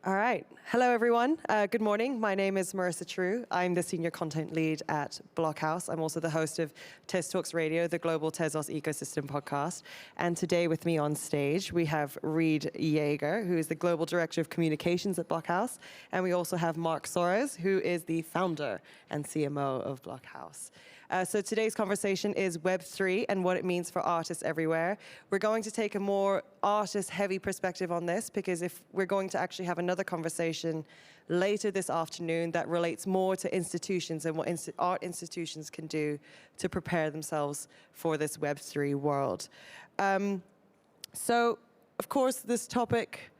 All right. Hello, everyone. Good morning. My name is Marissa Trew. I'm the Senior Content Lead at Blockhouse. I'm also the host of Tez Talks Radio, the global Tezos Ecosystem podcast. And today with me on stage, we have Reid Yager, who is the Global Director of Communications at Blockhouse. And we also have Mark Soares, who is the founder and CMO of Blockhouse. So today's conversation is Web3 and what it means for artists everywhere. We're going to take a more artist-heavy perspective on this because if we're going to actually have another conversation later this afternoon that relates more to institutions and what art institutions can do to prepare themselves for this Web3 world. So, of course, this topic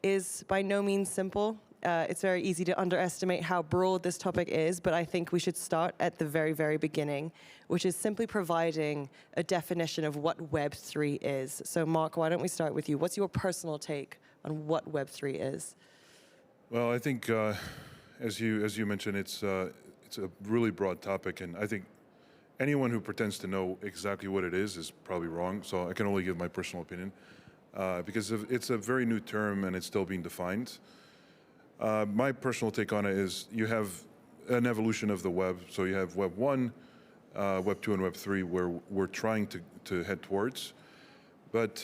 is by no means simple. It's very easy to underestimate how broad this topic is, but I think we should start at the very, very beginning, which is simply providing a definition of what Web3 is. So Mark, why don't we start with you? What's your personal take on what Web3 is? Well, I think, as you mentioned, it's a really broad topic, and I think anyone who pretends to know exactly what it is probably wrong, so I can only give my personal opinion, because it's a very new term and it's still being defined. My personal take on it is you have an evolution of the web. So you have Web 1, Web 2, and Web 3 where we're trying to head towards. But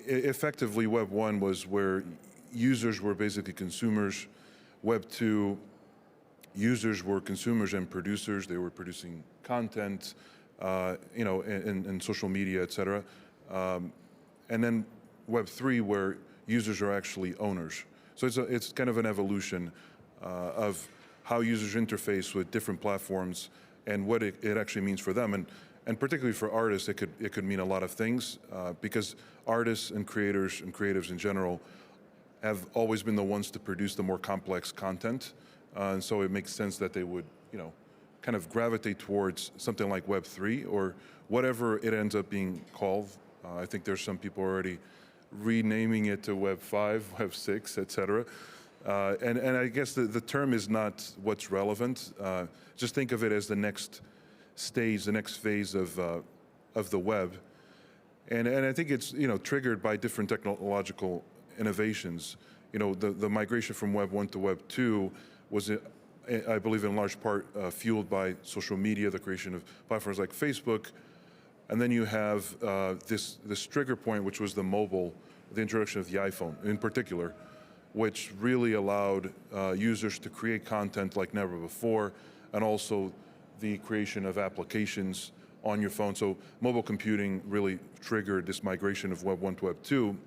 effectively, Web 1 was where users were basically consumers. Web 2, users were consumers and producers. They were producing content, and social media, et cetera. And then Web 3, where users are actually owners. So it's kind of an evolution of how users interface with different platforms and what it actually means for them. And particularly for artists, it could mean a lot of things because artists and creatives in general have always been the ones to produce the more complex content. And so it makes sense that they would, kind of gravitate towards something like Web3 or whatever it ends up being called. I think there's some people already renaming it to Web 5, Web 6, et cetera. And I guess the term is not what's relevant. Just think of it as the next stage, the next phase of the web. And I think it's triggered by different technological innovations. The migration from Web 1 to Web 2 was, I believe, in large part fueled by social media, the creation of platforms like Facebook. And then you have this trigger point, which was the introduction of the iPhone in particular, which really allowed users to create content like never before, and also the creation of applications on your phone. So mobile computing really triggered this migration of Web 1 to Web 2.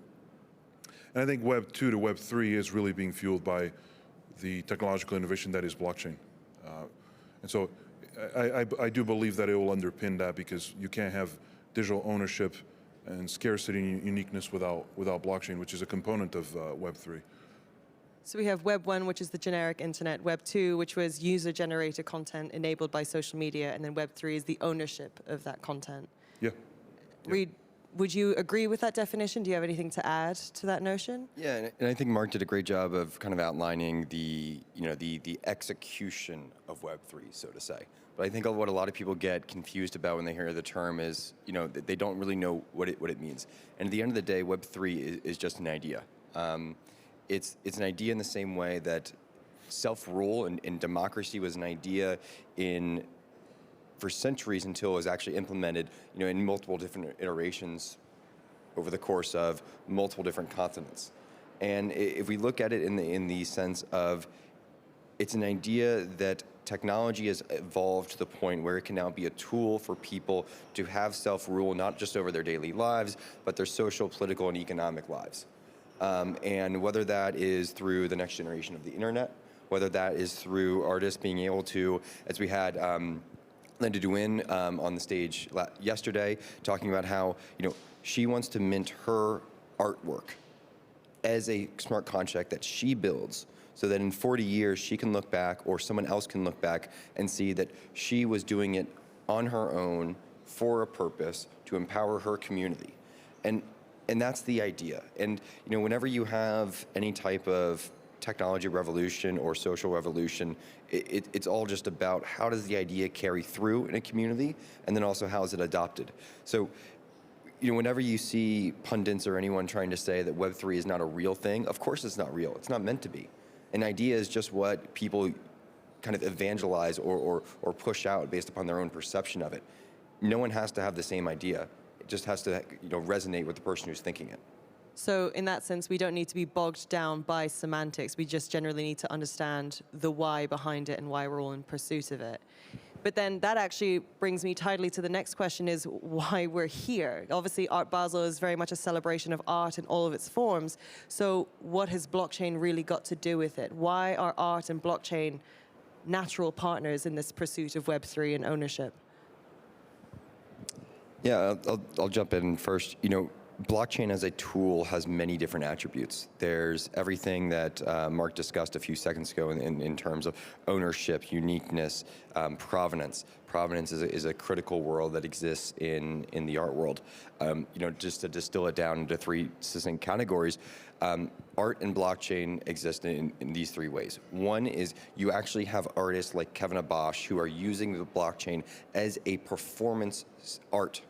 And I think Web 2 to Web 3 is really being fueled by the technological innovation that is blockchain. And so I do believe that it will underpin that because you can't have digital ownership and scarcity and uniqueness without blockchain, which is a component of Web3. So we have Web 1, which is the generic internet, Web 2, which was user-generated content enabled by social media, and then Web 3 is the ownership of that content. Yeah. Reid, would you agree with that definition? Do you have anything to add to that notion? Yeah, and I think Mark did a great job of kind of outlining the execution of Web3, so to say. But I think what a lot of people get confused about when they hear the term is, they don't really know what it means. And at the end of the day, Web3 is just an idea. It's an idea in the same way that self-rule and democracy was an idea for centuries until it was actually implemented, in multiple different iterations over the course of multiple different continents. And if we look at it in the sense of, it's an idea that technology has evolved to the point where it can now be a tool for people to have self-rule, not just over their daily lives, but their social, political, and economic lives. And whether that is through the next generation of the internet, whether that is through artists being able to, as we had Linda Duin on the stage yesterday, talking about how she wants to mint her artwork as a smart contract that she builds, so that in 40 years she can look back, or someone else can look back and see that she was doing it on her own for a purpose to empower her community. And that's the idea. And whenever you have any type of technology revolution or social revolution, it's all just about how does the idea carry through in a community, and then also how is it adopted. So whenever you see pundits or anyone trying to say that Web3 is not a real thing, of course it's not real. It's not meant to be. An idea is just what people kind of evangelize or push out based upon their own perception of it. No one has to have the same idea. It just has to resonate with the person who's thinking it. So in that sense, we don't need to be bogged down by semantics. We just generally need to understand the why behind it and why we're all in pursuit of it. But then that actually brings me tidily to the next question, is why we're here. Obviously, Art Basel is very much a celebration of art in all of its forms. So what has blockchain really got to do with it? Why are art and blockchain natural partners in this pursuit of Web3 and ownership? Yeah, I'll jump in first. Blockchain as a tool has many different attributes. There's everything that Mark discussed a few seconds ago in terms of ownership, uniqueness, provenance. Provenance is a critical world that exists in the art world. Just to distill it down into three succinct categories, art and blockchain exist in these three ways. One is you actually have artists like Kevin Abosch who are using the blockchain as a performance art.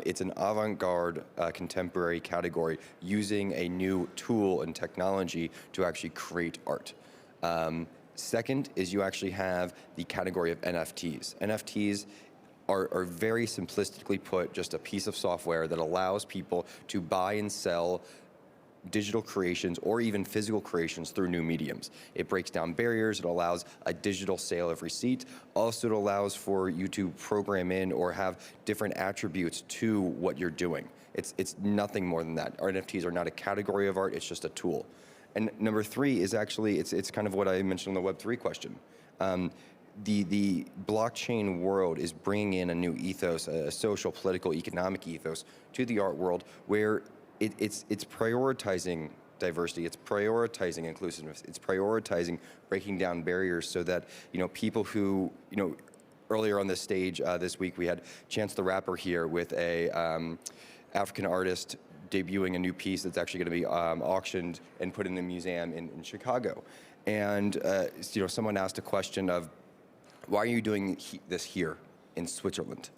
It's an avant-garde contemporary category using a new tool and technology to actually create art. Second is you actually have the category of NFTs. NFTs are very simplistically put just a piece of software that allows people to buy and sell digital creations or even physical creations through new mediums. It breaks down barriers, it allows a digital sale of receipt. Also, it allows for you to program in or have different attributes to what you're doing. It's nothing more than that. Our NFTs are not a category of art, it's just a tool. And number three is actually, it's kind of what I mentioned on the Web3 question. The blockchain world is bringing in a new ethos, a social, political, economic ethos to the art world where it's prioritizing diversity, it's prioritizing inclusiveness, it's prioritizing breaking down barriers so that people who earlier on this stage this week we had Chance the Rapper here with a African artist debuting a new piece that's actually going to be auctioned and put in a museum in Chicago, and someone asked a question of why are you doing this here in Switzerland?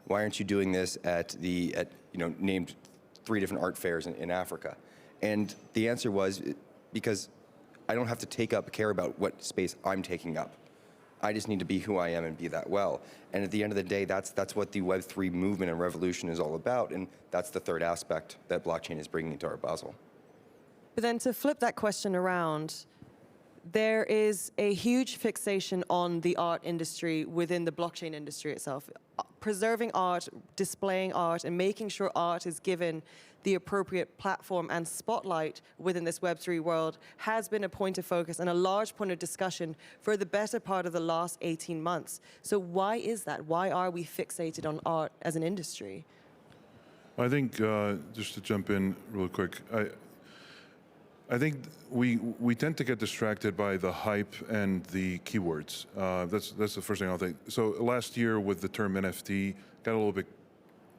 Why aren't you doing this at named 3 different art fairs in Africa? And the answer was, because I don't have to care about what space I'm taking up. I just need to be who I am and be that well. And at the end of the day, that's what the Web3 movement and revolution is all about, and that's the third aspect that blockchain is bringing to Art Basel. But then to flip that question around, there is a huge fixation on the art industry within the blockchain industry itself. Preserving art, displaying art, and making sure art is given the appropriate platform and spotlight within this Web3 world has been a point of focus and a large point of discussion for the better part of the last 18 months. So why is that? Why are we fixated on art as an industry? I think, just to jump in real quick, I think we tend to get distracted by the hype and the keywords. That's the first thing I'll think. So last year with the term NFT,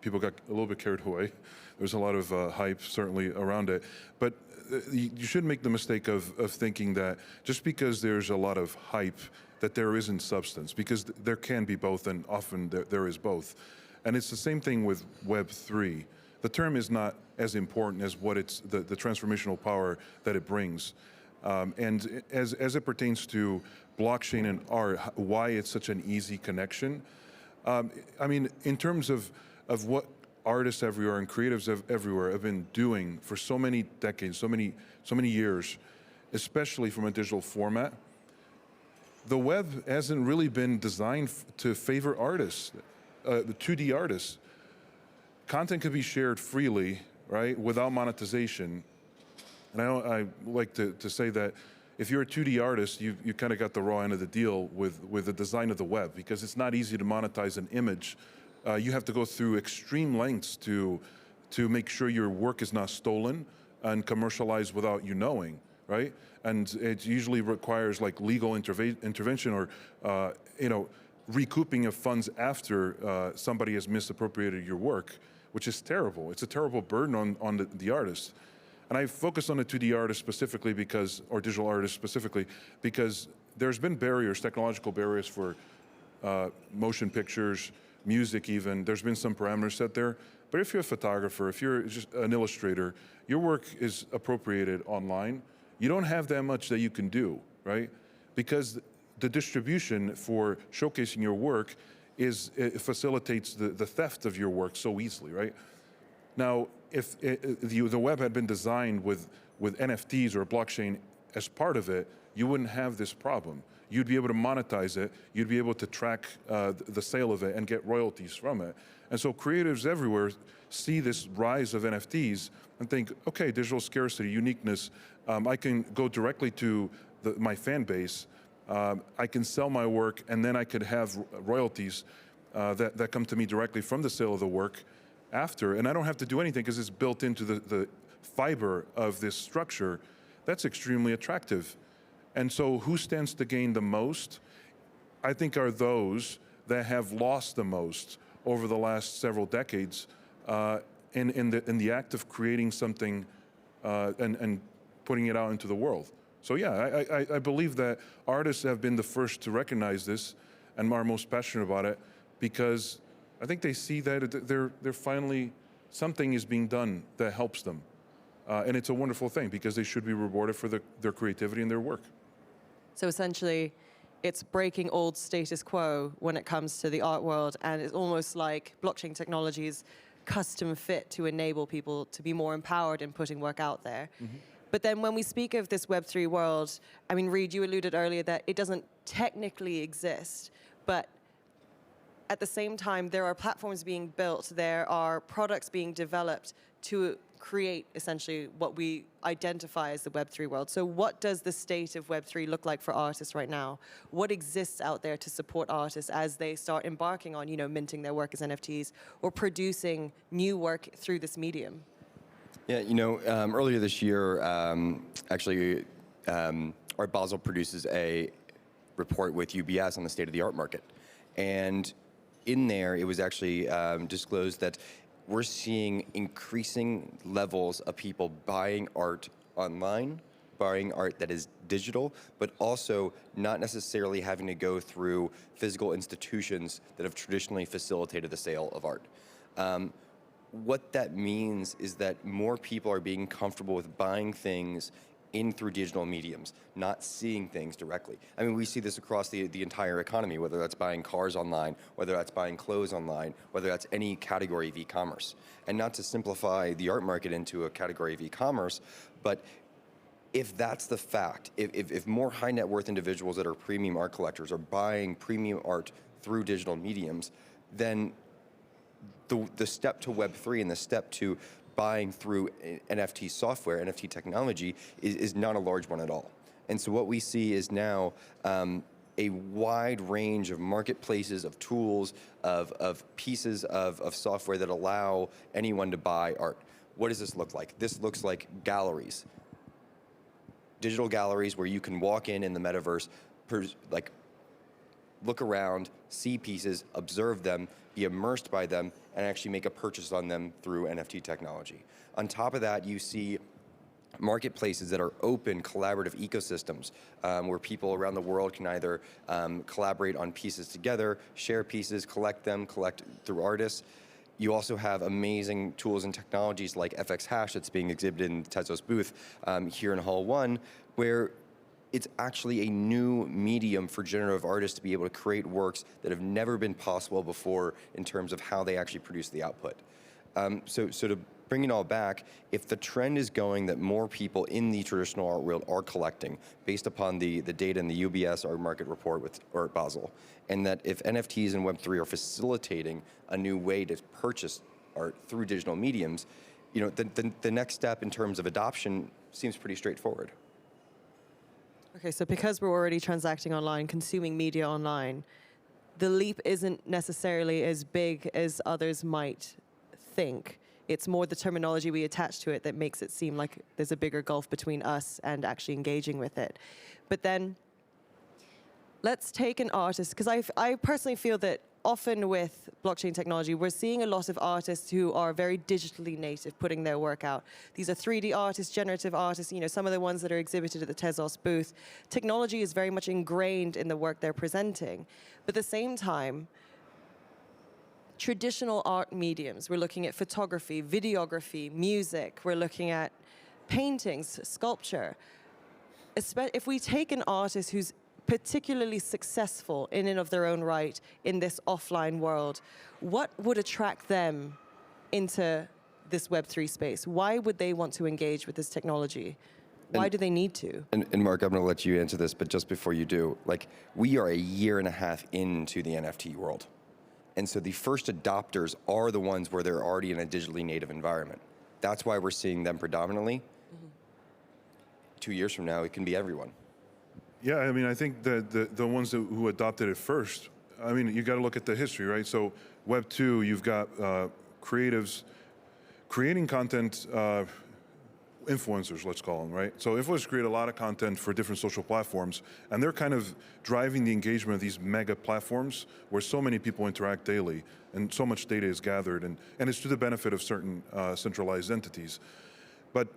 people got a little bit carried away. There's a lot of hype certainly around it, but you shouldn't make the mistake of thinking that just because there's a lot of hype that there isn't substance, because there can be both, and often there is both. And it's the same thing with Web3. The term is not as important as what it's the transformational power that it brings. And as it pertains to blockchain and art, why it's such an easy connection. I mean, in terms of what artists everywhere and creatives everywhere have been doing for so many decades, so many years, especially from a digital format, the web hasn't really been designed to favor artists, the 2D artists. Content could be shared freely, right, without monetization. And I like to say that if you're a 2D artist, you kind of got the raw end of the deal with the design of the web, because it's not easy to monetize an image. You have to go through extreme lengths to make sure your work is not stolen and commercialized without you knowing, right? And it usually requires like legal intervention or recouping of funds after somebody has misappropriated your work, which is terrible. It's a terrible burden on the artist. And I focus on the 2D artist specifically or digital artists specifically, because there's been barriers, technological barriers for motion pictures, music even. There's been some parameters set there, But if you're a photographer, if you're just an illustrator, your work is appropriated online. You don't have that much that you can do, right? Because the distribution for showcasing your work it facilitates the theft of your work so easily, right? Now, if the web had been designed with NFTs or blockchain as part of it, you wouldn't have this problem. You'd be able to monetize it, you'd be able to track the sale of it and get royalties from it. And so creatives everywhere see this rise of NFTs and think, okay, digital scarcity, uniqueness, I can go directly to my fan base, I can sell my work, and then I could have royalties that come to me directly from the sale of the work after, and I don't have to do anything because it's built into the fiber of this structure. That's extremely attractive. And so who stands to gain the most? I think are those that have lost the most over the last several decades in the act of creating something and putting it out into the world. So yeah, I believe that artists have been the first to recognize this and are most passionate about it because I think they see that they're finally, something is being done that helps them. And it's a wonderful thing because they should be rewarded for their creativity and their work. So essentially, it's breaking old status quo when it comes to the art world, and it's almost like blockchain technologies custom fit to enable people to be more empowered in putting work out there. Mm-hmm. But then when we speak of this Web3 world, I mean, Reid, you alluded earlier that it doesn't technically exist, but at the same time, there are platforms being built, there are products being developed to create essentially what we identify as the Web3 world. So what does the state of Web3 look like for artists right now? What exists out there to support artists as they start embarking on, minting their work as NFTs or producing new work through this medium? Yeah, earlier this year, actually, Art Basel produces a report with UBS on the state of the art market. And in there, it was actually disclosed that we're seeing increasing levels of people buying art online, buying art that is digital, but also not necessarily having to go through physical institutions that have traditionally facilitated the sale of art. What that means is that more people are being comfortable with buying things through digital mediums, not seeing things directly. I mean, we see this across the entire economy, whether that's buying cars online, whether that's buying clothes online, whether that's any category of e-commerce. And not to simplify the art market into a category of e-commerce, but if that's the fact, if more high net worth individuals that are premium art collectors are buying premium art through digital mediums, then the step to Web3 and the step to buying through NFT software, NFT technology, is not a large one at all. And so what we see is now a wide range of marketplaces, of tools, of pieces of software that allow anyone to buy art. What does this look like? This looks like galleries. Digital galleries where you can walk in the metaverse, look around, see pieces, observe them, be immersed by them, and actually make a purchase on them through NFT technology. On top of that, you see marketplaces that are open, collaborative ecosystems where people around the world can either collaborate on pieces together, share pieces, collect through artists. You also have amazing tools and technologies like FX Hash that's being exhibited in the Tezos booth here in Hall 1, where it's actually a new medium for generative artists to be able to create works that have never been possible before in terms of how they actually produce the output. So to bring it all back, if the trend is going that more people in the traditional art world are collecting based upon the data in the UBS art market report with Art Basel, and that if NFTs and Web3 are facilitating a new way to purchase art through digital mediums, the next step in terms of adoption seems pretty straightforward. Okay, so because we're already transacting online, consuming media online, the leap isn't necessarily as big as others might think. It's more the terminology we attach to it that makes it seem like there's a bigger gulf between us and actually engaging with it. But then, let's take an artist, because I personally feel that often with blockchain technology, we're seeing a lot of artists who are very digitally native putting their work out. These are 3D artists, generative artists, some of the ones that are exhibited at the Tezos booth. Technology is very much ingrained in the work they're presenting. But at the same time, traditional art mediums. We're looking at photography, videography, music. We're looking at paintings, sculpture. If we take an artist who's particularly successful in and of their own right in this offline world, what would attract them into this Web3 space? Why would they want to engage with this technology? Why do they need to? And Mark, I'm going to let you answer this, but just before you do, like, we are a year and a half into the NFT world. And so the first adopters are the ones where they're already in a digitally native environment. That's why we're seeing them predominantly. 2 years from now, it can be everyone. Yeah, I mean, I think that the ones who adopted it first, I mean, you got to look at the history, right? So Web 2, you've got creatives creating content, influencers, let's call them, right? So influencers create a lot of content for different social platforms, and they're kind of driving the engagement of these mega platforms where so many people interact daily and so much data is gathered, and it's to the benefit of certain centralized entities. But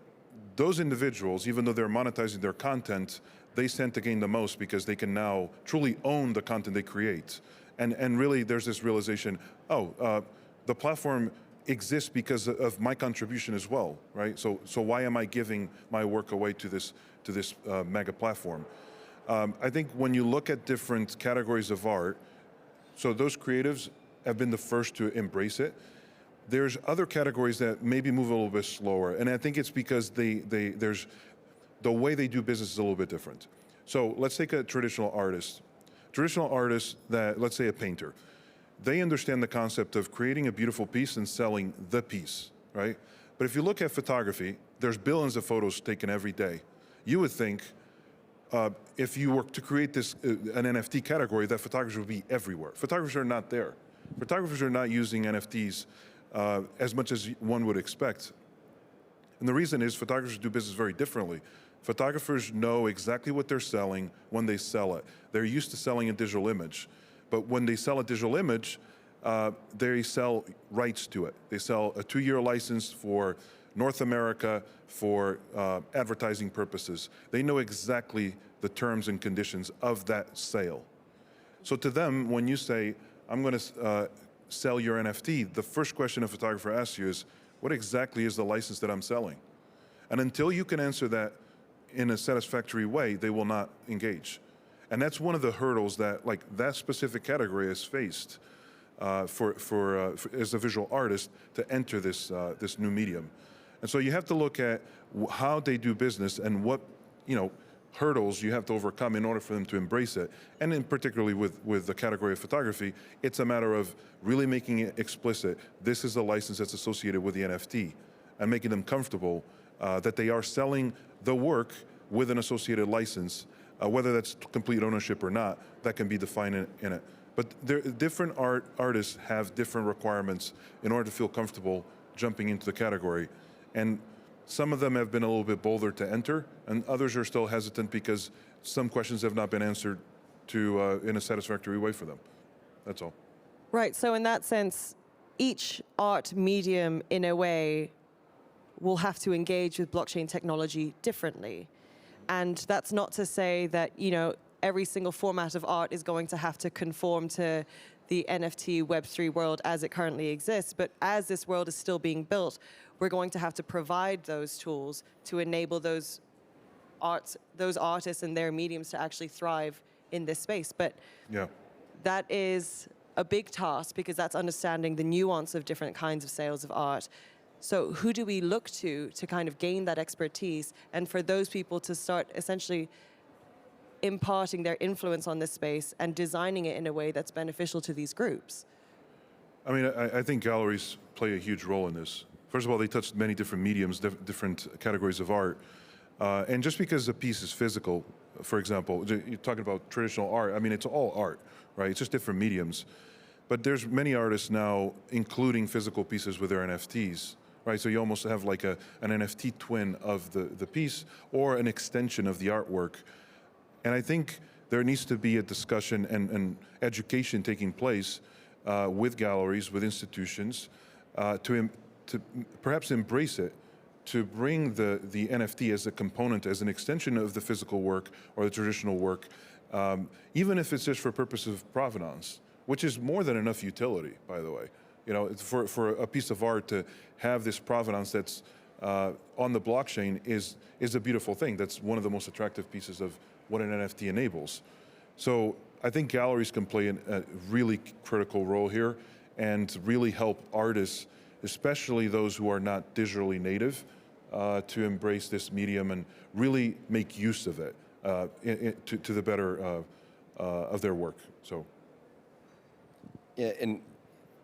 those individuals, even though they're monetizing their content, they stand to gain the most because they can now truly own the content they create. And really there's this realization, the platform exists because of my contribution as well, right? So why am I giving my work away to this mega platform? I think when you look at different categories of art, so those creatives have been the first to embrace it. There's other categories that maybe move a little bit slower, and I think it's because there's the way they do business is a little bit different. So let's take a traditional artist. Traditional artists that, let's say a painter, they understand the concept of creating a beautiful piece and selling the piece, right? But if you look at photography, there's billions of photos taken every day. You would think if you were to create this an NFT category, that photographers would be everywhere. Photographers are not there. Photographers are not using NFTs as much as one would expect. And the reason is photographers do business very differently. Photographers know exactly what they're selling when they sell it. They're used to selling a digital image. But when they sell a digital image, they sell rights to it. They sell a 2-year license for North America for advertising purposes. They know exactly the terms and conditions of that sale. So to them, when you say, I'm going to sell your NFT, the first question a photographer asks you is, what exactly is the license that I'm selling? And until you can answer that in a satisfactory way, they will not engage. And that's one of the hurdles that, like, that specific category has faced as a visual artist to enter this this new medium. And so you have to look at how they do business and what hurdles you have to overcome in order for them to embrace it. And in particularly with the category of photography, it's a matter of really making it explicit. This is a license that's associated with the NFT, and making them comfortable that they are selling the work with an associated license. Whether that's complete ownership or not, that can be defined in it. But different artists have different requirements in order to feel comfortable jumping into the category. And some of them have been a little bit bolder to enter, and others are still hesitant because some questions have not been answered in a satisfactory way for them. That's all. Right, so in that sense, each art medium, in a way, will have to engage with blockchain technology differently. And that's not to say that, every single format of art is going to have to conform to the NFT Web3 world as it currently exists. But as this world is still being built, we're going to have to provide those tools to enable those artists and their mediums to actually thrive in this space. But that is a big task, because that's understanding the nuance of different kinds of sales of art. So who do we look to kind of gain that expertise, and for those people to start essentially imparting their influence on this space and designing it in a way that's beneficial to these groups? I mean, I think galleries play a huge role in this. First of all, they touch many different mediums, different categories of art. And just because a piece is physical, for example, you're talking about traditional art, I mean, it's all art, right? It's just different mediums. But there's many artists now including physical pieces with their NFTs. Right, so you almost have like an NFT twin of the piece, or an extension of the artwork. And I think there needs to be a discussion and education taking place with galleries, with institutions, to perhaps embrace it, to bring the NFT as a component, as an extension of the physical work or the traditional work, even if it's just for purpose of provenance, which is more than enough utility, by the way. For a piece of art to have this provenance that's on the blockchain is a beautiful thing. That's one of the most attractive pieces of what an NFT enables. So I think galleries can play a really critical role here and really help artists, especially those who are not digitally native, to embrace this medium and really make use of it to the better of their work. So. Yeah, and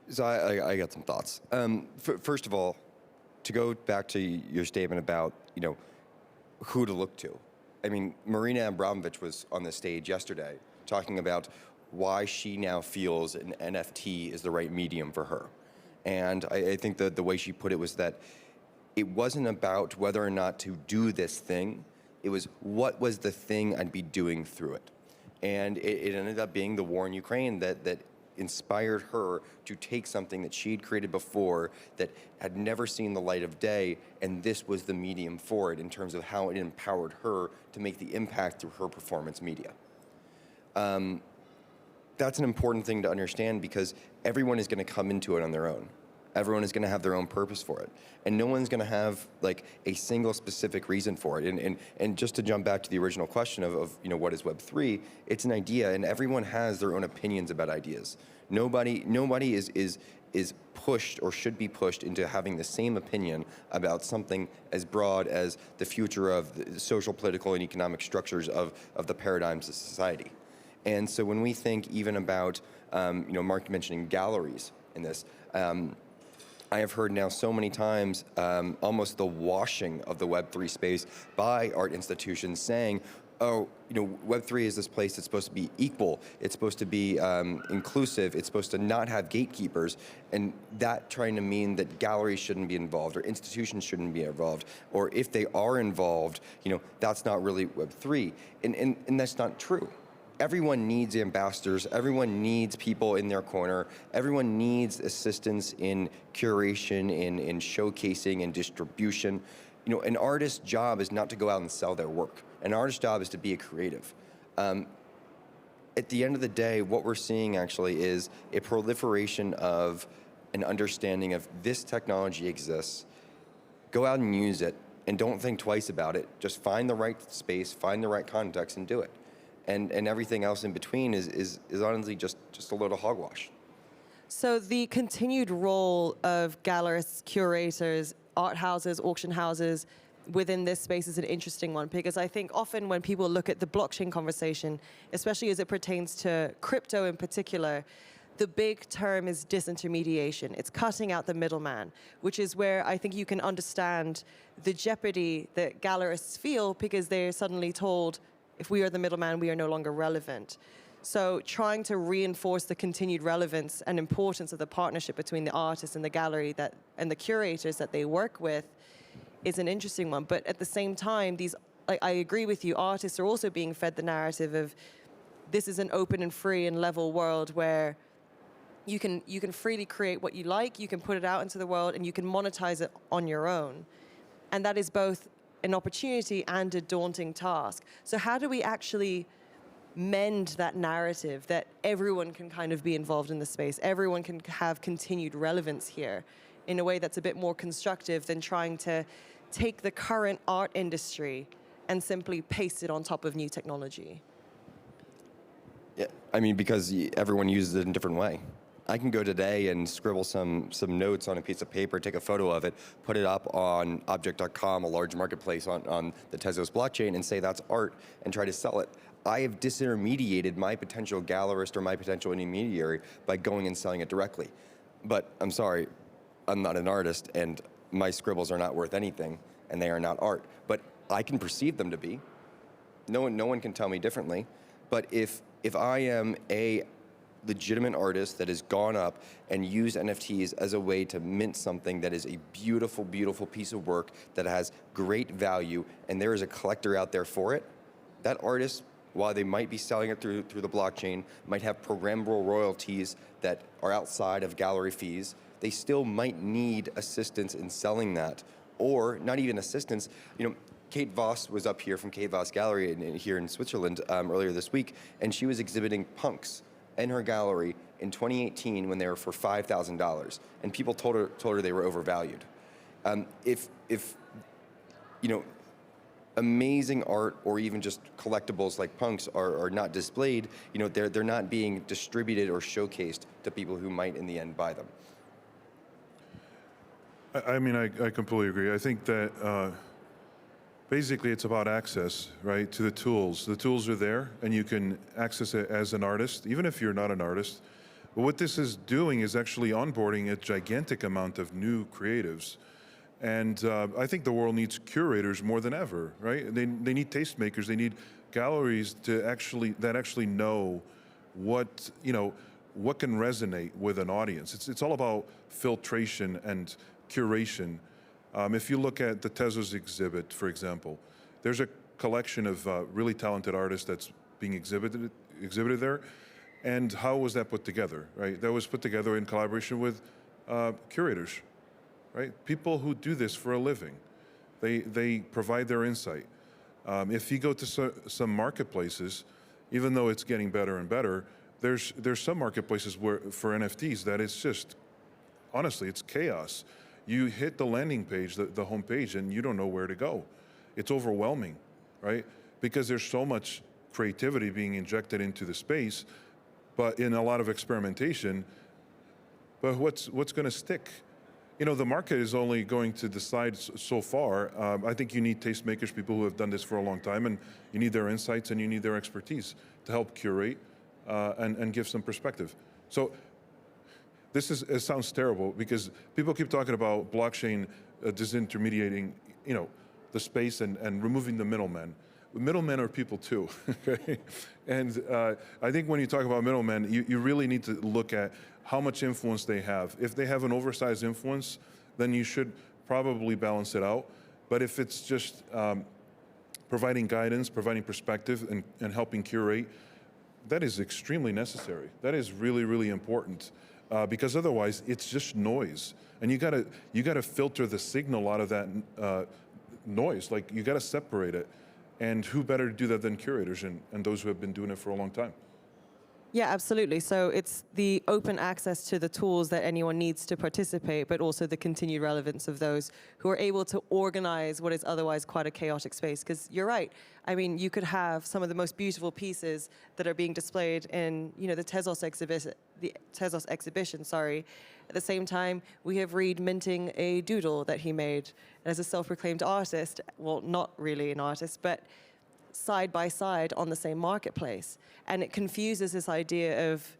so I got some thoughts. First of all, to go back to your statement about who to look to. I mean, Marina Abramovic was on the stage yesterday talking about why she now feels an NFT is the right medium for her. And I think that the way she put it was that it wasn't about whether or not to do this thing, it was what was the thing I'd be doing through it. And it ended up being the war in Ukraine that inspired her to take something that she'd created before that had never seen the light of day, and this was the medium for it in terms of how it empowered her to make the impact through her performance media. That's an important thing to understand because everyone is going to come into it on their own. Everyone is going to have their own purpose for it. And no one's going to have like a single specific reason for it. And just to jump back to the original question of what is Web3, it's an idea and everyone has their own opinions about ideas. Nobody is pushed or should be pushed into having the same opinion about something as broad as the future of the social, political, and economic structures of the paradigms of society. And so when we think even about, Mark mentioning galleries in this, I have heard now so many times almost the washing of the Web3 space by art institutions saying, oh, Web3 is this place that's supposed to be equal, it's supposed to be inclusive, it's supposed to not have gatekeepers, and that trying to mean that galleries shouldn't be involved or institutions shouldn't be involved, or if they are involved, that's not really Web3, and that's not true. Everyone needs ambassadors, everyone needs people in their corner, everyone needs assistance in curation, in showcasing, and distribution. An artist's job is not to go out and sell their work. An artist's job is to be a creative. At the end of the day, what we're seeing actually is a proliferation of an understanding of this technology exists, go out and use it, and don't think twice about it. Just find the right space, find the right context, and do it. And everything else in between is honestly just a load of hogwash. So the continued role of gallerists, curators, art houses, auction houses within this space is an interesting one, because I think often when people look at the blockchain conversation, especially as it pertains to crypto in particular, the big term is disintermediation. It's cutting out the middleman, which is where I think you can understand the jeopardy that gallerists feel because they're suddenly told, if we are the middleman, we are no longer relevant. So trying to reinforce the continued relevance and importance of the partnership between the artists and the gallery and the curators that they work with is an interesting one. But at the same time, I agree with you, artists are also being fed the narrative of this is an open and free and level world where you can freely create what you like, you can put it out into the world, and you can monetize it on your own. And that is both an opportunity and a daunting task. So how do we actually mend that narrative that everyone can kind of be involved in the space, everyone can have continued relevance here in a way that's a bit more constructive than trying to take the current art industry and simply paste it on top of new technology? Yeah, I mean, because everyone uses it in a different way. I can go today and scribble some notes on a piece of paper, take a photo of it, put it up on object.com, a large marketplace on the Tezos blockchain, and say that's art and try to sell it. I have disintermediated my potential gallerist or my potential intermediary by going and selling it directly. But I'm sorry, I'm not an artist, and my scribbles are not worth anything, and they are not art. But I can perceive them to be. No one can tell me differently. But if I am a legitimate artist that has gone up and used NFTs as a way to mint something that is a beautiful, beautiful piece of work that has great value, and there is a collector out there for it, that artist, while they might be selling it through the blockchain, might have programmable royalties that are outside of gallery fees, they still might need assistance in selling that, or not even assistance. Kate Voss was up here from Kate Voss Gallery here in Switzerland earlier this week, and she was exhibiting punks in her gallery in 2018 when they were for $5,000, and people told her they were overvalued. If you know, amazing art or even just collectibles like punks are not displayed, you know, they're not being distributed or showcased to people who might in the end buy them. I mean, I completely agree. I think that basically it's about access, right, to the tools. The tools are there, and you can access it as an artist, even if you're not an artist. But what this is doing is actually onboarding a gigantic amount of new creatives. And I think the world needs curators more than ever, right? They need tastemakers. They need galleries that actually know what, you know, what can resonate with an audience. It's all about filtration and curation. If you look at the Tezos exhibit, for example, there's a collection of really talented artists that's being exhibited there. And how was that put together, right? That was put together in collaboration with curators, right? People who do this for a living. They provide their insight. If you go to some marketplaces, even though it's getting better and better, there's some marketplaces where for NFTs that it's just, honestly, it's chaos. You hit the landing page, the home page, and you don't know where to go. It's overwhelming, right? Because there's so much creativity being injected into the space, but in a lot of experimentation. But what's going to stick? You know, the market is only going to decide so far. I think you need tastemakers, people who have done this for a long time, and you need their insights and you need their expertise to help curate and give some perspective. So it sounds terrible because people keep talking about blockchain disintermediating, you know, the space and removing the middlemen. Middlemen are people too, okay? And I think when you talk about middlemen, you really need to look at how much influence they have. If they have an oversized influence, then you should probably balance it out. But if it's just providing guidance, providing perspective, and helping curate, that is extremely necessary. That is really, really important. Because otherwise it's just noise, and you gotta filter the signal out of that noise. Like, you gotta separate it, and who better to do that than curators and those who have been doing it for a long time. Yeah, absolutely. So it's the open access to the tools that anyone needs to participate, but also the continued relevance of those who are able to organize what is otherwise quite a chaotic space. Because you're right. I mean, you could have some of the most beautiful pieces that are being displayed in, you know, the Tezos exhibition. At the same time, we have Reid minting a doodle that he made as a self-proclaimed artist. Well, not really an artist, but side by side on the same marketplace. And it confuses this idea of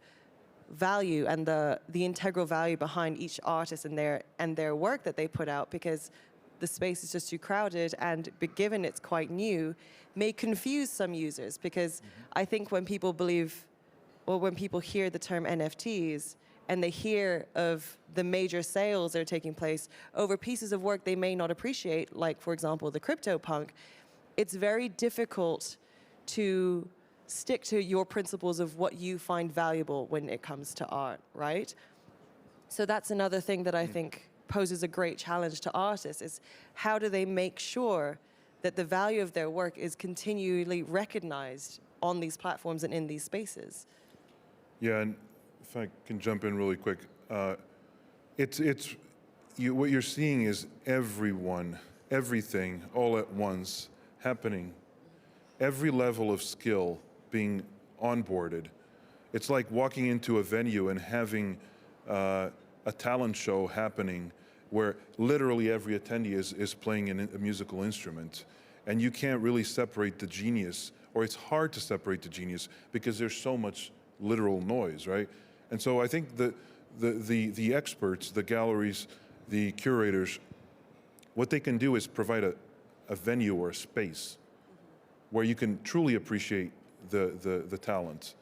value and the integral value behind each artist and their work that they put out, because the space is just too crowded, and given it's quite new, may confuse some users. Because I think when people hear the term NFTs and they hear of the major sales that are taking place over pieces of work they may not appreciate, like, for example, the CryptoPunk, it's very difficult to stick to your principles of what you find valuable when it comes to art, right? So that's another thing that I think poses a great challenge to artists, is how do they make sure that the value of their work is continually recognized on these platforms and in these spaces? Yeah, and if I can jump in really quick, what you're seeing is everything, all at once, happening. Every level of skill being onboarded. It's like walking into a venue and having a talent show happening where literally every attendee is playing a musical instrument. And you can't really separate the genius, or it's hard to separate the genius because there's so much literal noise, right? And so I think the experts, the galleries, the curators, what they can do is provide a venue or a space where you can truly appreciate the talent.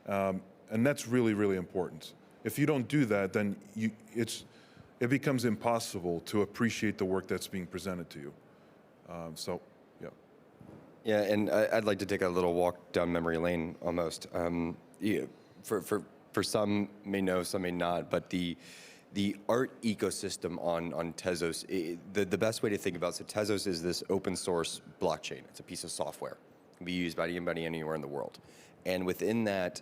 And that's really, really important. If you don't do that, then it becomes impossible to appreciate the work that's being presented to you. So, yeah. Yeah, and I'd like to take a little walk down memory lane almost. For some may know, some may not, but the art ecosystem on Tezos, the best way to think about it, so Tezos is this open source blockchain. It's a piece of software. It can be used by anybody anywhere in the world. And within that,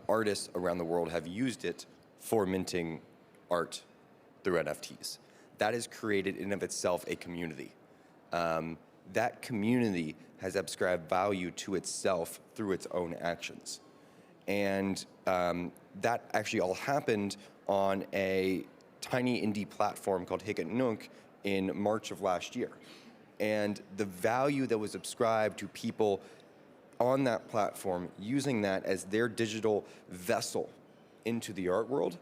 artists around the world have used it for minting art through NFTs. That has created in and of itself a community. That community has ascribed value to itself through its own actions. And that actually all happened on a tiny indie platform called Hic in March of last year. And the value that was ascribed to people on that platform using that as their digital vessel into the art world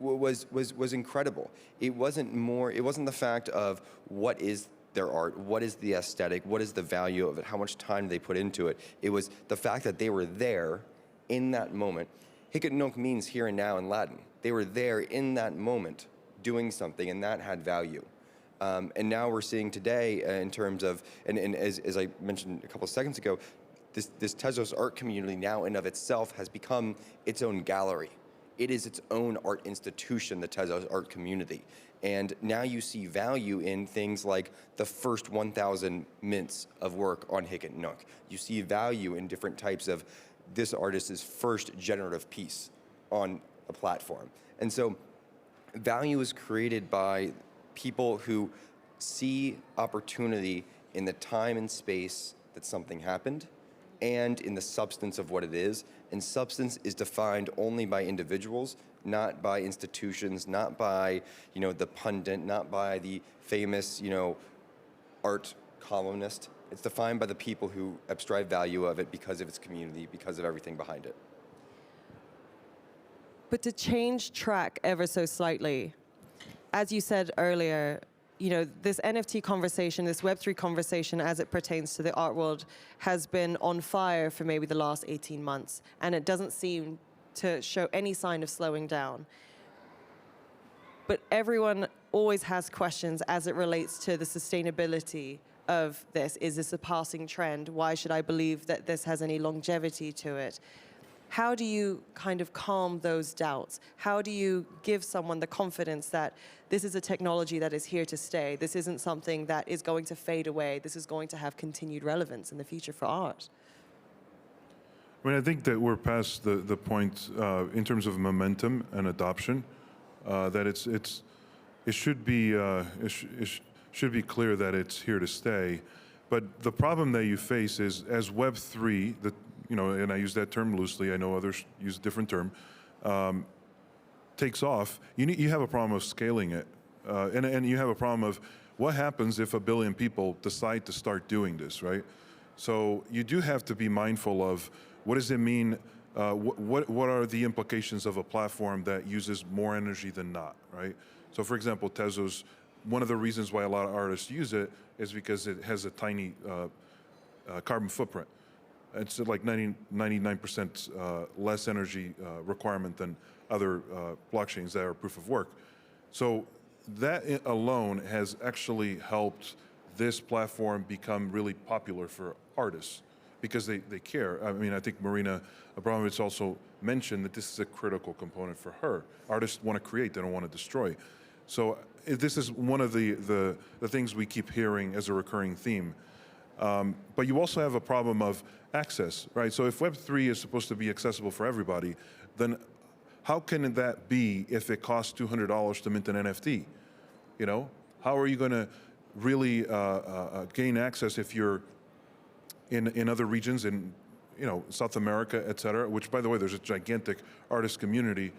was incredible. It wasn't the fact of what is their art, what is the aesthetic, what is the value of it, how much time they put into it. It was the fact that they were there in that moment. Hic means here and now in Latin. They were there in that moment doing something, and that had value. And now we're seeing today in terms of, and as I mentioned a couple of seconds ago, this Tezos art community now in of itself has become its own gallery. It is its own art institution, the Tezos art community. And now you see value in things like the first 1,000 mints of work on Hic You see value in different types of this artist's first generative piece on a platform. And so value is created by people who see opportunity in the time and space that something happened and in the substance of what it is. And substance is defined only by individuals, not by institutions, not by, the pundit, not by the famous, art columnist. It's defined by the people who ascribe value of it because of its community, because of everything behind it. But to change track ever so slightly, as you said earlier, this NFT conversation, this Web3 conversation as it pertains to the art world has been on fire for maybe the last 18 months, and it doesn't seem to show any sign of slowing down. But everyone always has questions as it relates to the sustainability of this. Is this a passing trend? Why should I believe that this has any longevity to it? How do you kind of calm those doubts? How do you give someone the confidence that this is a technology that is here to stay? This isn't something that is going to fade away. This is going to have continued relevance in the future for art. I mean, I think that we're past the point in terms of momentum and adoption, that it should be clear that it's here to stay. But the problem that you face is as Web3, and I use that term loosely, I know others use a different term, takes off, you have a problem of scaling it. And you have a problem of what happens if 1 billion people decide to start doing this, right? So you do have to be mindful of what does it mean, what are the implications of a platform that uses more energy than not, right? So for example, Tezos, one of the reasons why a lot of artists use it is because it has a tiny carbon footprint. It's like 99% less energy requirement than other blockchains that are proof of work. So that alone has actually helped this platform become really popular for artists because they care. I mean, I think Marina Abramovich also mentioned that this is a critical component for her. Artists want to create, they don't want to destroy. So this is one of the things we keep hearing as a recurring theme. But you also have a problem of access, right? So if Web3 is supposed to be accessible for everybody, then how can that be if it costs $200 to mint an NFT? How are you going to really gain access if you're in other regions in South America, et cetera, which by the way, there's a gigantic artist community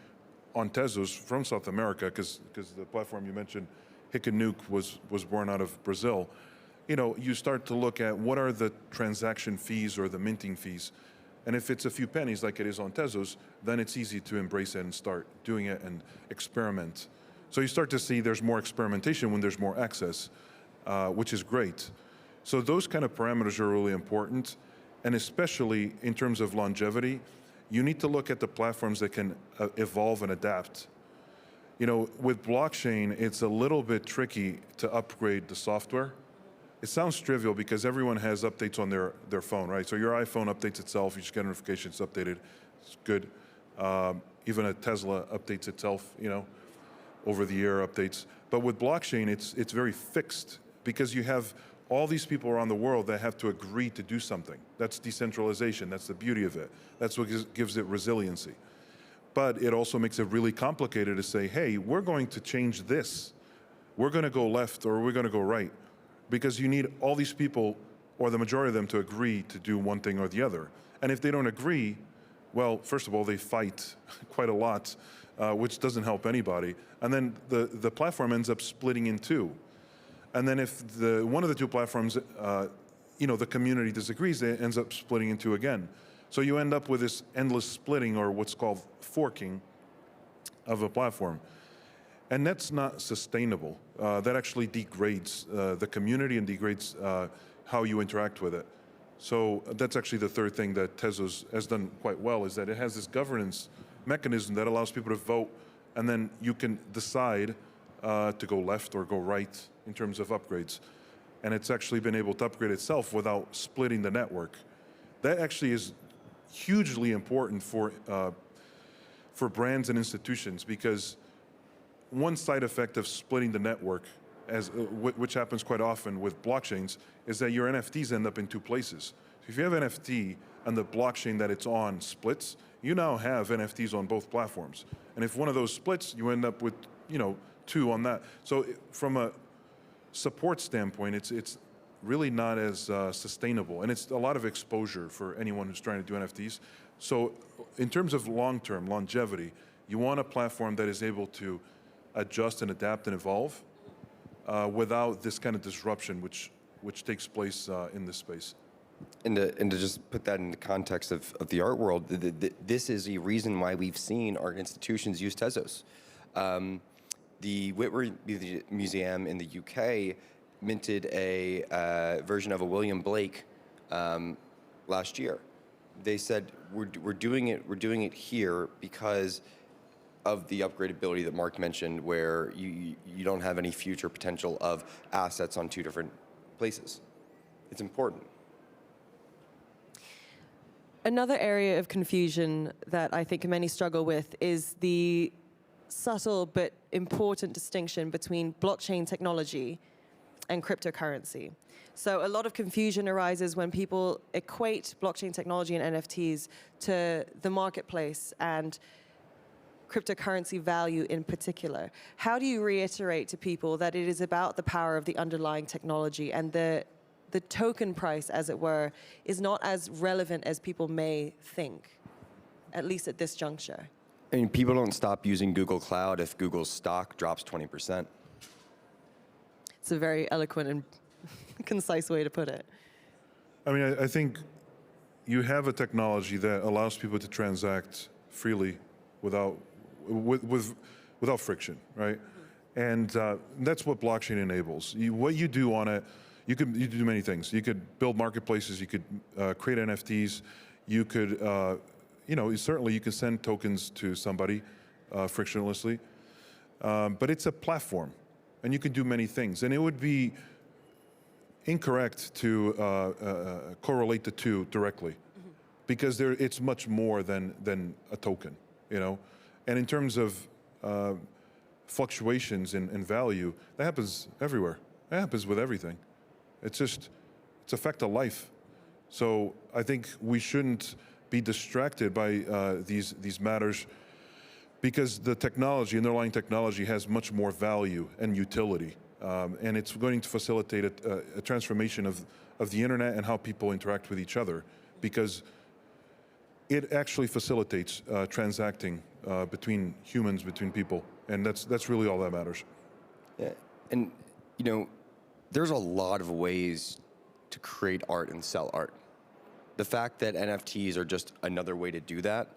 on Tezos from South America because the platform you mentioned, Hic was born out of Brazil. You start to look at what are the transaction fees or the minting fees. And if it's a few pennies like it is on Tezos, then it's easy to embrace it and start doing it and experiment. So you start to see there's more experimentation when there's more access, which is great. So those kind of parameters are really important. And especially in terms of longevity, you need to look at the platforms that can evolve and adapt. With blockchain, it's a little bit tricky to upgrade the software. It sounds trivial because everyone has updates on their phone, right? So your iPhone updates itself, you just get notifications updated, it's good. Even a Tesla updates itself, over the air updates. But with blockchain, it's very fixed because you have all these people around the world that have to agree to do something. That's decentralization. That's the beauty of it. That's what gives it resiliency. But it also makes it really complicated to say, hey, we're going to change this. We're going to go left or we're going to go right. Because you need all these people, or the majority of them, to agree to do one thing or the other. And if they don't agree, well, first of all, they fight quite a lot, which doesn't help anybody. And then the platform ends up splitting in two. And then if one of the two platforms, the community disagrees, it ends up splitting in two again. So you end up with this endless splitting, or what's called forking, of a platform. And that's not sustainable. That actually degrades the community and degrades how you interact with it. So that's actually the third thing that Tezos has done quite well, is that it has this governance mechanism that allows people to vote, and then you can decide to go left or go right in terms of upgrades. And it's actually been able to upgrade itself without splitting the network. That actually is hugely important for brands and institutions, because one side effect of splitting the network, which happens quite often with blockchains, is that your NFTs end up in two places. So if you have NFT and the blockchain that it's on splits, you now have NFTs on both platforms. And if one of those splits, you end up with two on that. So from a support standpoint, it's really not as sustainable, and it's a lot of exposure for anyone who's trying to do NFTs. So in terms of long-term longevity, you want a platform that is able to adjust and adapt and evolve without this kind of disruption which takes place in this space. And to just put that in the context of the art world, this is a reason why we've seen art institutions use Tezos. The Whitworth Museum in the UK minted a version of a William Blake last year. They said we're doing it here because of the upgradability that Mark mentioned, where you don't have any future potential of assets on two different places. It's important. Another area of confusion that I think many struggle with is the subtle but important distinction between blockchain technology and cryptocurrency. So a lot of confusion arises when people equate blockchain technology and NFTs to the marketplace and cryptocurrency value in particular. How do you reiterate to people that it is about the power of the underlying technology, and the token price, as it were, is not as relevant as people may think, at least at this juncture? I mean, people don't stop using Google Cloud if Google's stock drops 20%. It's a very eloquent and concise way to put it. I mean, I think you have a technology that allows people to transact freely without friction, right? And that's what blockchain enables. What you do on it, you do many things. You could build marketplaces. You could create NFTs. You could, certainly you can send tokens to somebody frictionlessly. But it's a platform, and you can do many things. And it would be incorrect to correlate the two directly, because it's much more than a token, And in terms of fluctuations in value, that happens everywhere. That happens with everything. It's a fact of life. So I think we shouldn't be distracted by these matters, because the underlying technology has much more value and utility. And it's going to facilitate a transformation of the internet and how people interact with each other, because it actually facilitates transacting between humans, between people, and that's really all that matters. Yeah, and there's a lot of ways to create art and sell art. The fact that NFTs are just another way to do that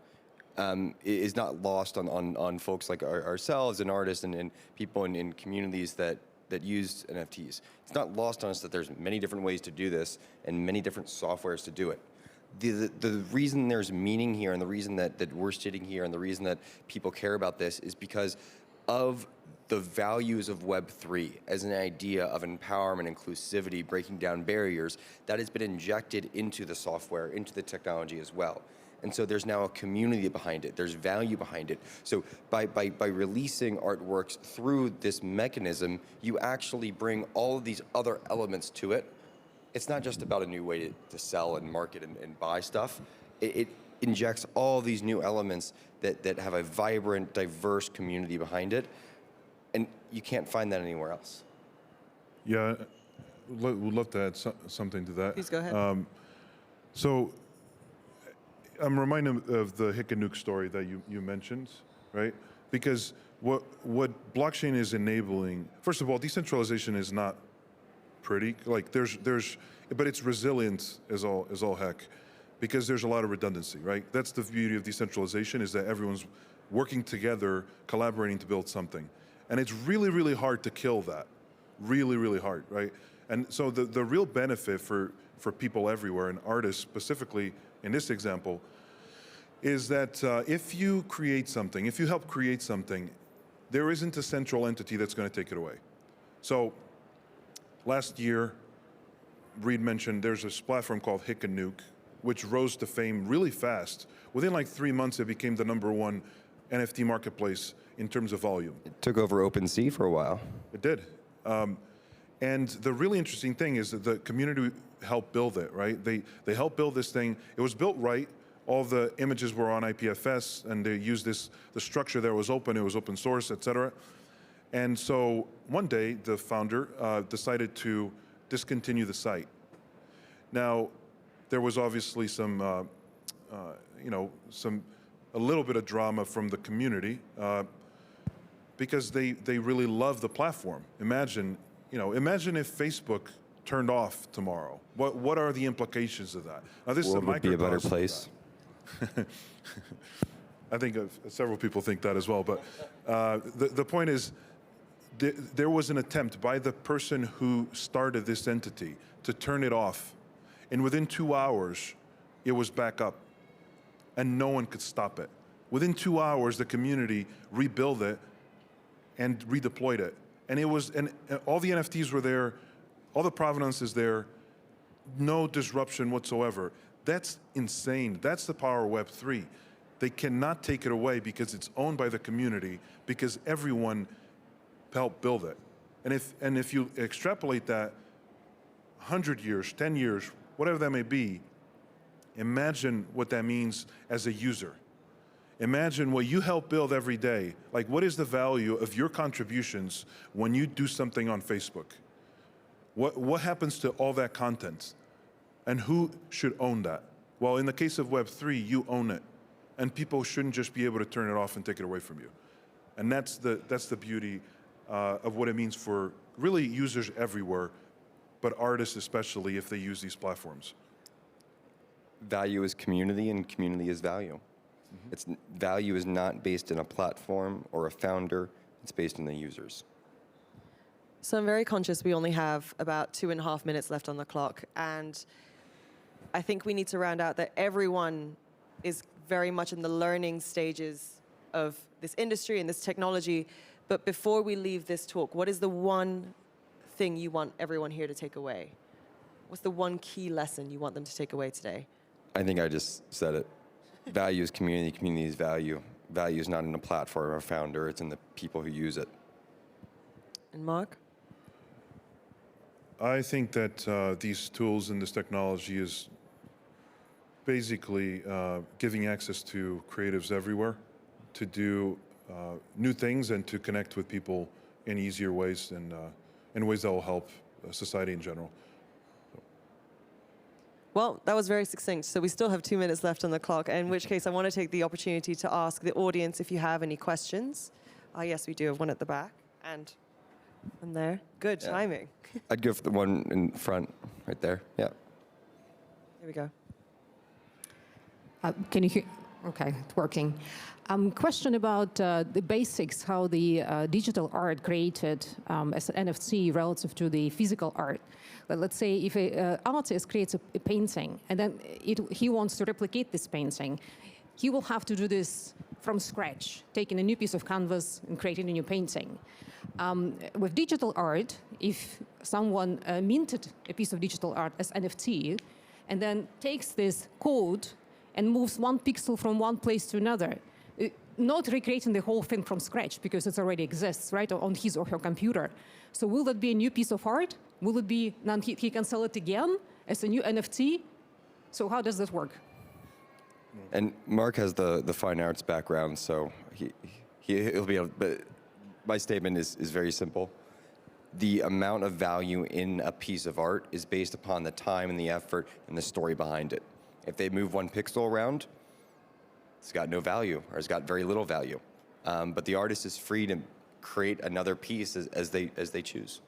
is not lost on folks like ourselves and artists and people in communities that use NFTs. It's not lost on us that there's many different ways to do this and many different softwares to do it. The reason there's meaning here, and the reason that we're sitting here, and the reason that people care about this is because of the values of Web3 as an idea of empowerment, inclusivity, breaking down barriers that has been injected into the software, into the technology as well. And so there's now a community behind it. There's value behind it. So by releasing artworks through this mechanism, you actually bring all of these other elements to it it's not just about a new way to sell and market and buy stuff. It injects all these new elements that have a vibrant, diverse community behind it, and you can't find that anywhere else. Yeah, would love to add something to that. Please go ahead. So I'm reminded of the Hickanuke story that you mentioned, right? Because what blockchain is enabling, first of all, decentralization is not pretty. Like but it's resilient as all heck, because there's a lot of redundancy, right? That's the beauty of decentralization, is that everyone's working together, collaborating to build something. And it's really, really hard to kill that. Really, really hard, right? And so the real benefit for people everywhere, and artists specifically in this example, is that if you create something, if you help create something, there isn't a central entity that's going to take it away. So last year, Reid mentioned there's this platform called Hickanuke, which rose to fame really fast. Within like 3 months, it became the #1 NFT marketplace in terms of volume. It took over OpenSea for a while. It did. And the really interesting thing is that the community helped build it, right? They helped build this thing. It was built right. All the images were on IPFS, and they used the structure there was open. It was open source, et cetera. And so one day, the founder decided to discontinue the site. Now, there was obviously a little bit of drama from the community because they really love the platform. Imagine if Facebook turned off tomorrow. What are the implications of that? Now, this World is a would be a better microcosm of place. I think several people think that as well. But the point is, there was an attempt by the person who started this entity to turn it off. And within 2 hours, it was back up. And no one could stop it. Within 2 hours, the community rebuilt it and redeployed it. And all the NFTs were there, all the provenance is there, no disruption whatsoever. That's insane. That's the power of Web3. They cannot take it away because it's owned by the community, because everyone helped build it. And if you extrapolate that 100 years, 10 years, whatever that may be, imagine what that means as a user. Imagine what you help build every day. Like, what is the value of your contributions when you do something on Facebook? What happens to all that content? And who should own that? Well, in the case of Web3, you own it. And people shouldn't just be able to turn it off and take it away from you. And that's the beauty of what it means for really users everywhere, but artists especially if they use these platforms. Value is community, and community is value. Mm-hmm. Value is not based in a platform or a founder. It's based in the users. So I'm very conscious we only have about 2.5 minutes left on the clock. And I think we need to round out that everyone is very much in the learning stages of this industry and this technology. But before we leave this talk, what is the one thing you want everyone here to take away? What's the one key lesson you want them to take away today? I think I just said it. Value is community, community is value. Value is not in a platform or a founder, it's in the people who use it. And Mark? I think that these tools and this technology is basically giving access to creatives everywhere to do new things and to connect with people in easier ways and in ways that will help society in general. Well, that was very succinct. So we still have 2 minutes left on the clock, in which case I want to take the opportunity to ask the audience if you have any questions. Yes, we do have one at the back and there. Good timing. I'd go for the one in front, right there. Yeah. Here we go. Can you hear? Okay, it's working. Question about the basics, how the digital art created as an NFT relative to the physical art. Let's say if an artist creates a painting and then he wants to replicate this painting, he will have to do this from scratch, taking a new piece of canvas and creating a new painting. With digital art, if someone minted a piece of digital art as NFT and then takes this code and moves one pixel from one place to another, not recreating the whole thing from scratch because it already exists, right, on his or her computer. So will that be a new piece of art? Will it be, then he can sell it again as a new NFT? So how does that work? And Mark has the fine arts background, so he'll be able, but my statement is very simple. The amount of value in a piece of art is based upon the time and the effort and the story behind it. If they move one pixel around, it's got no value, or it's got very little value. But the artist is free to create another piece as they choose.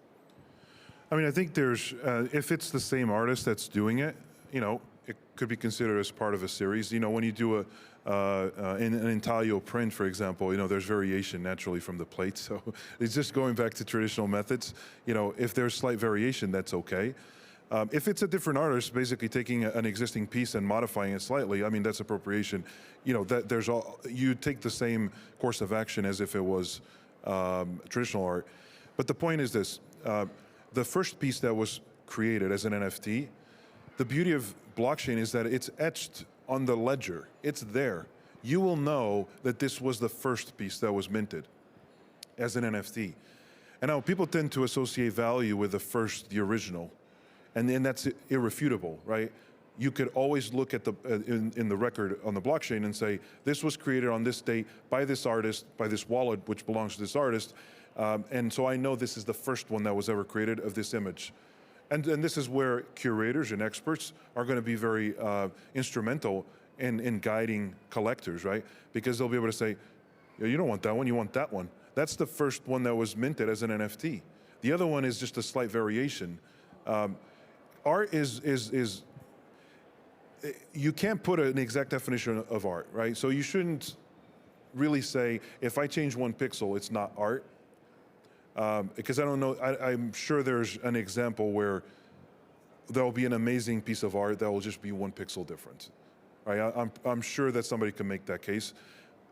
I mean, I think there's, if it's the same artist that's doing it, it could be considered as part of a series. When you do an intaglio print, for example, there's variation naturally from the plate. So it's just going back to traditional methods. If there's slight variation, that's okay. If it's a different artist, basically taking an existing piece and modifying it slightly, I mean, that's appropriation. You take the same course of action as if it was traditional art. But the point is this, the first piece that was created as an NFT, the beauty of blockchain is that it's etched on the ledger. It's there. You will know that this was the first piece that was minted as an NFT. And now people tend to associate value with the original. And then that's irrefutable, right? You could always look at in the record on the blockchain and say, this was created on this date by this artist, by this wallet, which belongs to this artist. And so I know this is the first one that was ever created of this image. And this is where curators and experts are going to be very instrumental in guiding collectors, right? Because they'll be able to say, you don't want that one, you want that one. That's the first one that was minted as an NFT. The other one is just a slight variation. Art is you can't put an exact definition of art, right? So you shouldn't really say, if I change one pixel, it's not art. Because I don't know, I'm sure there's an example where there'll be an amazing piece of art that will just be one pixel difference. Right? I'm sure that somebody can make that case.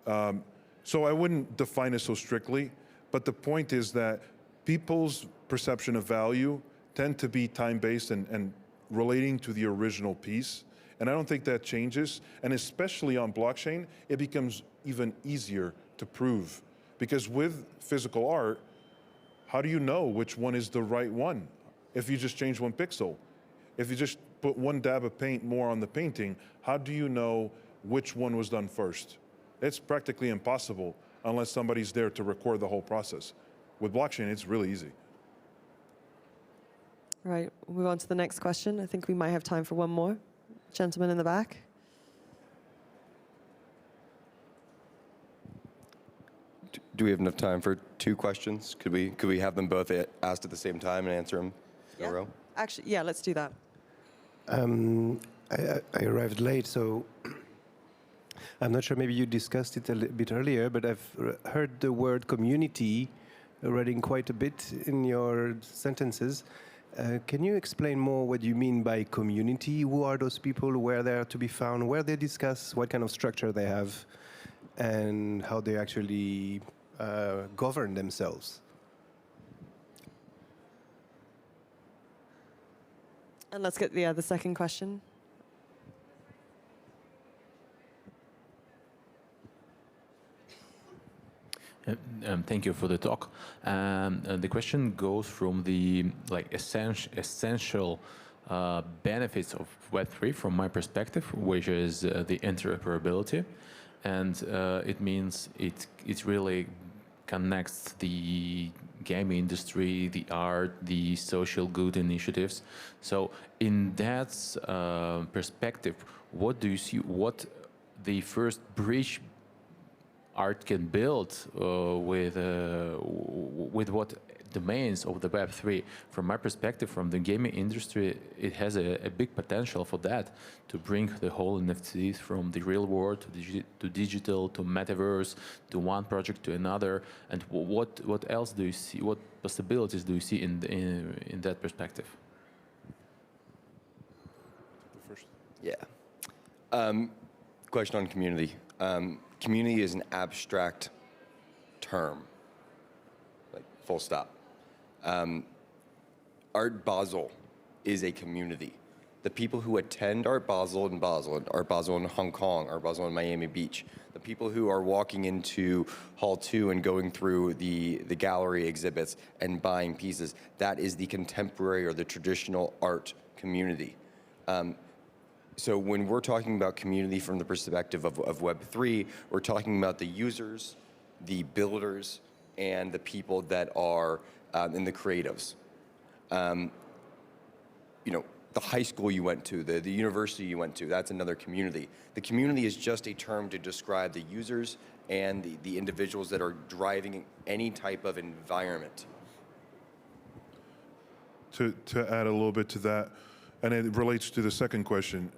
So I wouldn't define it so strictly, but the point is that people's perception of value tend to be time-based and relating to the original piece. And I don't think that changes. And especially on blockchain, it becomes even easier to prove. Because with physical art, how do you know which one is the right one? If you just change one pixel, if you just put one dab of paint more on the painting, how do you know which one was done first? It's practically impossible unless somebody's there to record the whole process. With blockchain, it's really easy. All right, we'll move on to the next question. I think we might have time for one more. Gentleman in the back. Do we have enough time for 2 questions? Could we have them both asked at the same time and answer them in a row? Actually, yeah, let's do that. I arrived late, so I'm not sure, maybe you discussed it a bit earlier, but I've heard the word community reading quite a bit in your sentences. Can you explain more what you mean by community? Who are those people, where they are to be found, where they discuss, what kind of structure they have, and how they actually govern themselves? And let's get the second question. Thank you for the talk. The question goes from the essential benefits of Web3 from my perspective, which is the interoperability, and it means it really connects the gaming industry, the art, the social good initiatives. So in that perspective, what do you see? What the first bridge art can build with what domains of the Web3. From my perspective, from the gaming industry, it has a big potential for that, to bring the whole NFTs from the real world to digital, to metaverse, to one project to another. And what else do you see? What possibilities do you see in that perspective? Yeah. Question on community. Community is an abstract term, like full stop. Art Basel is a community. The people who attend Art Basel in Basel, Art Basel in Hong Kong, Art Basel in Miami Beach, the people who are walking into Hall 2 and going through the gallery exhibits and buying pieces, that is the contemporary or the traditional art community. So when we're talking about community from the perspective of Web3, we're talking about the users, the builders, and the people that are in the creatives. You know, the high school you went to, the university you went to, that's another community. The community is just a term to describe the users and the individuals that are driving any type of environment. To add a little bit to that, and it relates to the second question.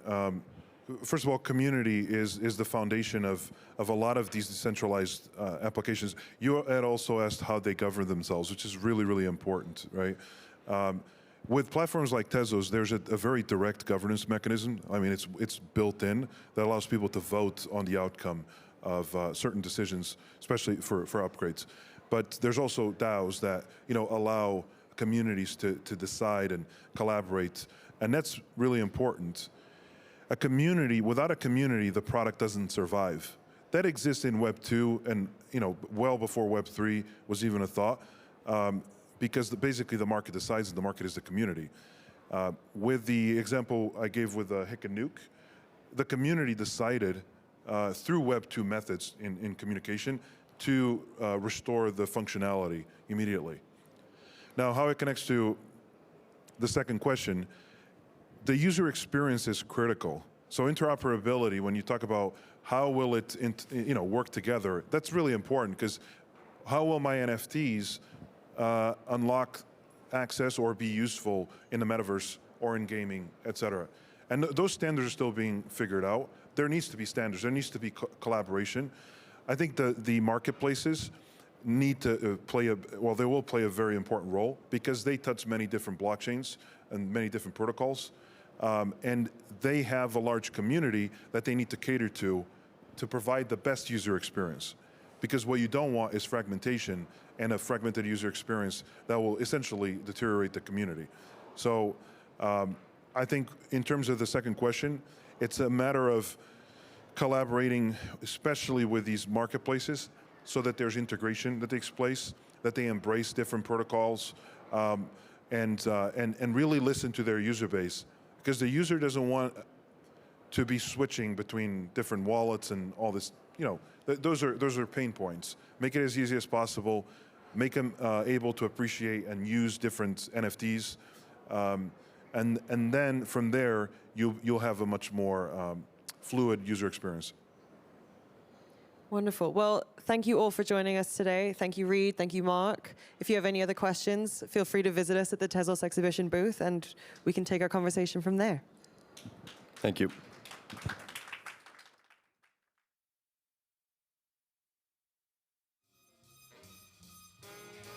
First of all, community is the foundation of a lot of these decentralized applications. You had also asked how they govern themselves, which is really, really important, right? With platforms like Tezos, there's a very direct governance mechanism. I mean, it's built in that allows people to vote on the outcome of certain decisions, especially for upgrades. But there's also DAOs that allow communities to decide and collaborate, and that's really important. A community, without a community, the product doesn't survive. That exists in Web 2 and well before Web 3 was even a thought. Because basically the market decides, and the market is the community. With the example I gave with Hick and Nuke, the community decided through Web 2 methods in communication to restore the functionality immediately. Now, how it connects to the second question, the user experience is critical. So interoperability, when you talk about how will it work together, that's really important, because how will my NFTs unlock access or be useful in the metaverse or in gaming, et cetera. And those standards are still being figured out. There needs to be standards, there needs to be collaboration. I think the marketplaces need to they will play a very important role, because they touch many different blockchains and many different protocols. And they have a large community that they need to cater to provide the best user experience. Because what you don't want is fragmentation and a fragmented user experience that will essentially deteriorate the community. So I think in terms of the second question, it's a matter of collaborating, especially with these marketplaces, so that there's integration that takes place, that they embrace different protocols, and really listen to their user base. Because the user doesn't want to be switching between different wallets and all this, those are pain points. Make it as easy as possible. Make them able to appreciate and use different NFTs, and then from there you'll have a much more fluid user experience. Wonderful. Well, thank you all for joining us today. Thank you, Reid. Thank you, Mark. If you have any other questions, feel free to visit us at the Tezos exhibition booth, and we can take our conversation from there. Thank you.